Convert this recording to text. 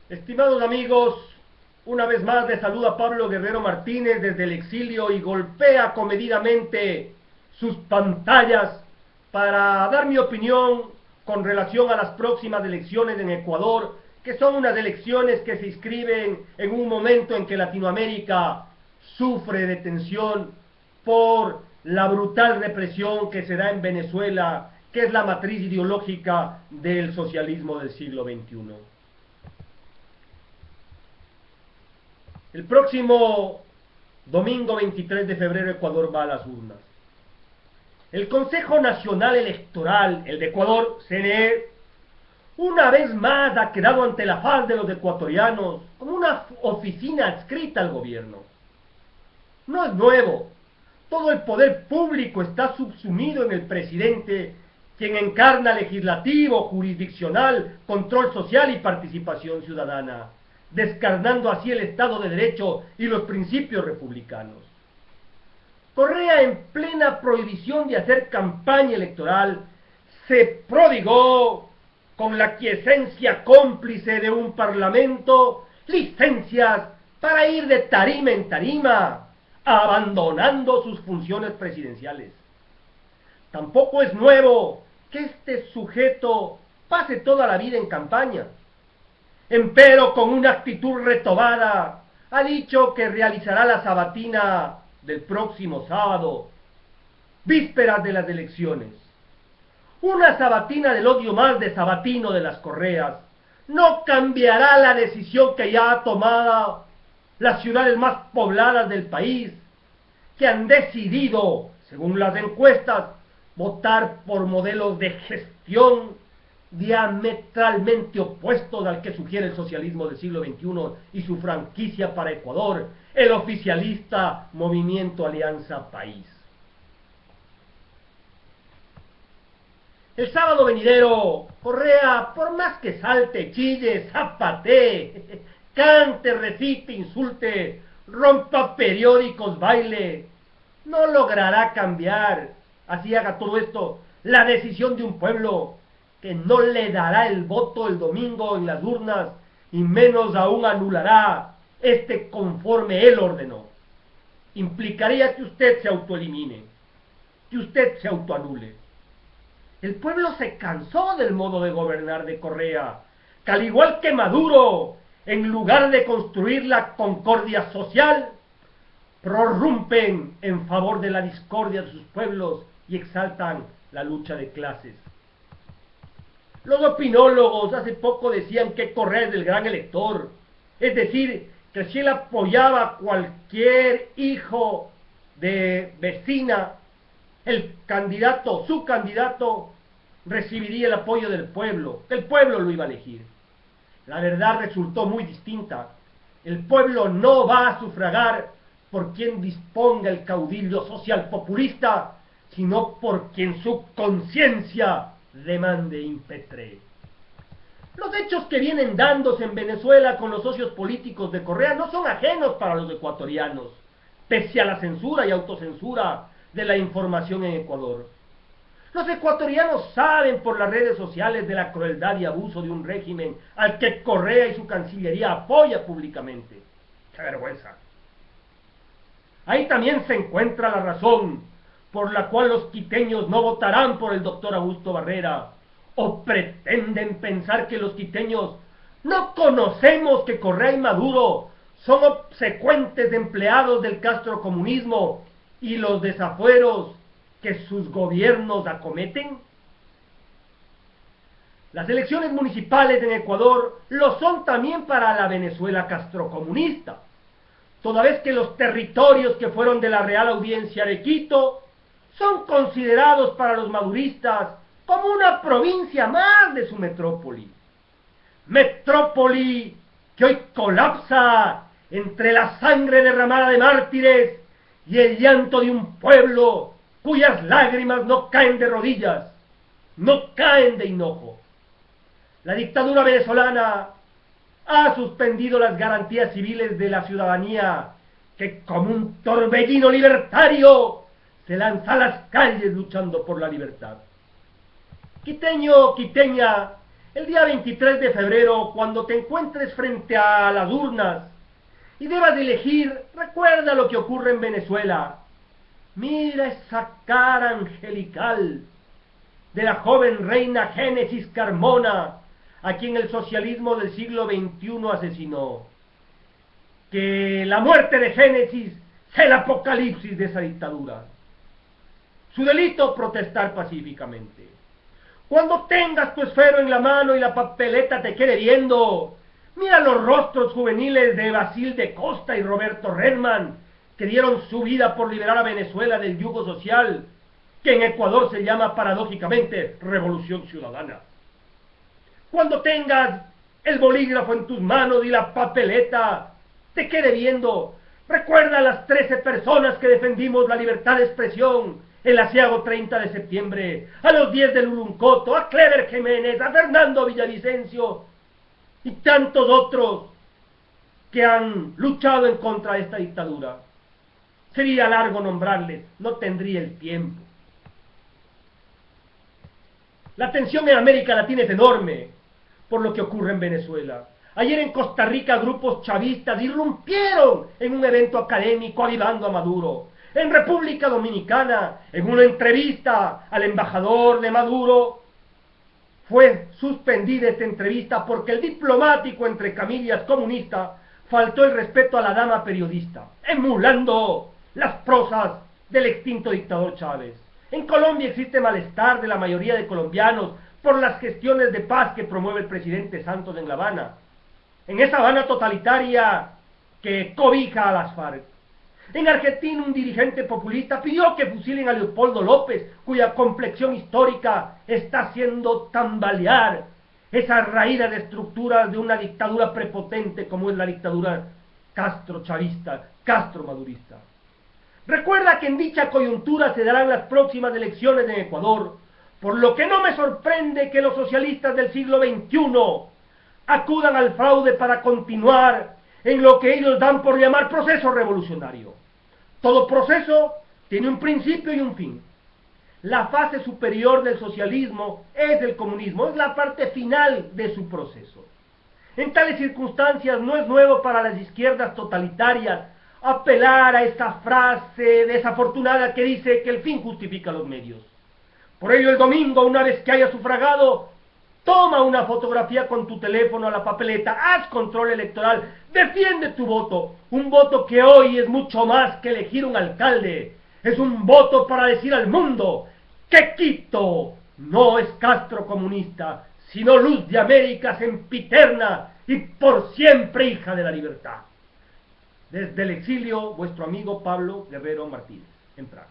Estimados amigos, una vez más les saluda Pablo Guerrero Martínez desde el exilio y golpea comedidamente sus pantallas para dar mi opinión con relación a las próximas elecciones en Ecuador, que son unas elecciones que se inscriben en un momento en que Latinoamérica sufre de tensión por la brutal represión que se da en Venezuela, que es la matriz ideológica del socialismo del siglo XXI. El próximo domingo 23 de febrero Ecuador va a las urnas. El Consejo Nacional Electoral, el de Ecuador, CNE, una vez más ha quedado ante la faz de los ecuatorianos como una oficina adscrita al gobierno. No es nuevo. Todo el poder público está subsumido en el presidente, quien encarna legislativo, jurisdiccional, control social y participación ciudadana, descarnando así el Estado de Derecho y los principios republicanos. Correa, en plena prohibición de hacer campaña electoral, se prodigó con la quiesencia cómplice de un parlamento licencias para ir de tarima en tarima, abandonando sus funciones presidenciales. Tampoco es nuevo que este sujeto pase toda la vida en campaña. Empero, con una actitud retobada, ha dicho que realizará la sabatina del próximo sábado, vísperas de las elecciones. Una sabatina del odio más de Sabatino de las Correas no cambiará la decisión que ya ha tomado las ciudades más pobladas del país, que han decidido, según las encuestas, votar por modelos de gestión diametralmente opuestos al que sugiere el socialismo del siglo XXI y su franquicia para Ecuador, el oficialista Movimiento Alianza País. El sábado venidero, Correa, por más que salte, chille, zapatee, cante, recite, insulte, rompa periódicos, baile, no logrará cambiar, así haga todo esto, la decisión de un pueblo que no le dará el voto el domingo en las urnas y menos aún anulará este conforme él ordenó. Implicaría que usted se autoelimine, que usted se autoanule. El pueblo se cansó del modo de gobernar de Correa, que al igual que Maduro, en lugar de construir la concordia social, prorrumpen en favor de la discordia de sus pueblos y exaltan la lucha de clases. Los opinólogos hace poco decían que Correa es el gran elector, es decir, que si él apoyaba a cualquier hijo de vecina, el candidato, su candidato, recibiría el apoyo del pueblo, que el pueblo lo iba a elegir. La verdad resultó muy distinta. El pueblo no va a sufragar por quien disponga el caudillo social populista, sino por quien su conciencia demande impetre. Los hechos que vienen dándose en Venezuela con los socios políticos de Correa no son ajenos para los ecuatorianos, pese a la censura y autocensura de la información en Ecuador. Los ecuatorianos saben por las redes sociales de la crueldad y abuso de un régimen al que Correa y su Cancillería apoya públicamente. ¡Qué vergüenza! Ahí también se encuentra la razón por la cual los quiteños no votarán por el doctor Augusto Barrera, o pretenden pensar que los quiteños no conocemos que Correa y Maduro son obsecuentes empleados del castrocomunismo y los desafueros que sus gobiernos acometen. Las elecciones municipales en Ecuador lo son también para la Venezuela castrocomunista, toda vez que los territorios que fueron de la Real Audiencia de Quito son considerados para los maduristas como una provincia más de su metrópoli. Metrópoli que hoy colapsa entre la sangre derramada de mártires y el llanto de un pueblo cuyas lágrimas no caen de rodillas, no caen de hinojo. La dictadura venezolana ha suspendido las garantías civiles de la ciudadanía que, como un torbellino libertario, se lanza a las calles luchando por la libertad. Quiteño, quiteña, El día 23 de febrero, cuando te encuentres frente a las urnas y debas de elegir, recuerda lo que ocurre en Venezuela. Mira esa cara angelical de la joven reina Génesis Carmona, a quien el socialismo del siglo XXI asesinó. Que la muerte de Génesis sea el apocalipsis de esa dictadura. Su delito, protestar pacíficamente. Cuando tengas tu esfero en la mano y la papeleta te quede viendo, mira los rostros juveniles de Basilde Costa y Roberto Redman, que dieron su vida por liberar a Venezuela del yugo social, que en Ecuador se llama paradójicamente Revolución Ciudadana. Cuando tengas el bolígrafo en tus manos y la papeleta te quede viendo, recuerda a las 13 personas que defendimos la libertad de expresión el aciago 30 de septiembre, a los 10 del Uruncoto, a Clever Jiménez, a Fernando Villavicencio y tantos otros que han luchado en contra de esta dictadura. Sería largo nombrarles, no tendría el tiempo. La tensión en América Latina es enorme por lo que ocurre en Venezuela. Ayer en Costa Rica grupos chavistas irrumpieron en un evento académico avivando a Maduro. En República Dominicana, en una entrevista al embajador de Maduro, fue suspendida esta entrevista porque el diplomático, entre comillas comunista, faltó el respeto a la dama periodista, emulando las prosas del extinto dictador Chávez. En Colombia existe malestar de la mayoría de colombianos por las gestiones de paz que promueve el presidente Santos en La Habana, en esa Habana totalitaria que cobija a las FARC. En Argentina, un dirigente populista pidió que fusilen a Leopoldo López, cuya complexión histórica está haciendo tambalear esas raíces de estructuras de una dictadura prepotente como es la dictadura Castro-chavista, Castro-madurista. Recuerda que en dicha coyuntura se darán las próximas elecciones en Ecuador, por lo que no me sorprende que los socialistas del siglo XXI acudan al fraude para continuar en lo que ellos dan por llamar proceso revolucionario. Todo proceso tiene un principio y un fin. La fase superior del socialismo es el comunismo, es la parte final de su proceso. En tales circunstancias no es nuevo para las izquierdas totalitarias apelar a esa frase desafortunada que dice que el fin justifica los medios. Por ello el domingo, una vez que hayas sufragado, toma una fotografía con tu teléfono a la papeleta, haz control electoral, defiende tu voto, un voto que hoy es mucho más que elegir un alcalde, es un voto para decir al mundo que Quito no es Castro comunista, sino luz de América sempiterna y por siempre hija de la libertad. Desde el exilio, vuestro amigo Pablo Guerrero Martínez, en Praga.